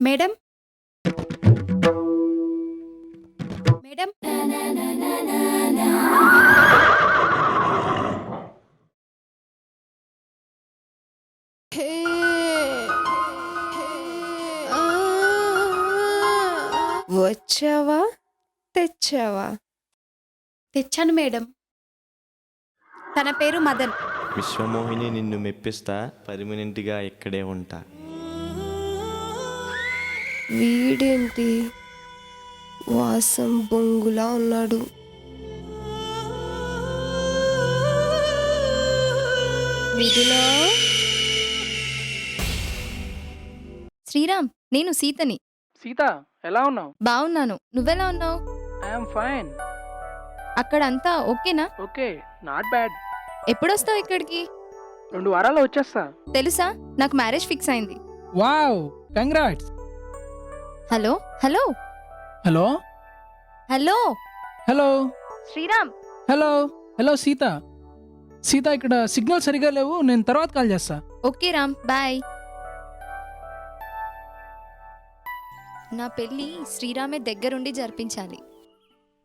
Madam madam వచ్చావా తెచ్చావా? తెచ్చాను మేడం. తన పేరు మదన్. విశ్వమోహిని నిన్ను మెప్పిస్తా, పర్మనెంట్గా ఇక్కడే ఉంటా. వీడేంటి వాసం బొంగులా ఉన్నాడు? మిథునా, శ్రీరామ్, నేను సీతని. సీత, ఎలా ఉన్నావు? బావున్నాను. నువ్వెలా ఉన్నావు? I'm fine. అక్కడంతా ఓకేనా? Okay, not bad. ఎప్పుడొస్తావు ఇక్కడికి? 2 వారాల్లో వచ్చేస్తా. తెలుసా, నాకు మ్యారేజ్ ఫిక్స్ అయింది. Wow, congrats. Hello hello hello hello hello Sriram. Hello hello Sita. Sita, ఇక్కడ సిగ్నల్ సరిగా లేవు, నేను తర్వాత కాల్ చేస్తా. Okay Ram, bye. నా పెళ్ళి శ్రీరామే దగ్గరుండి జరిపించాలి.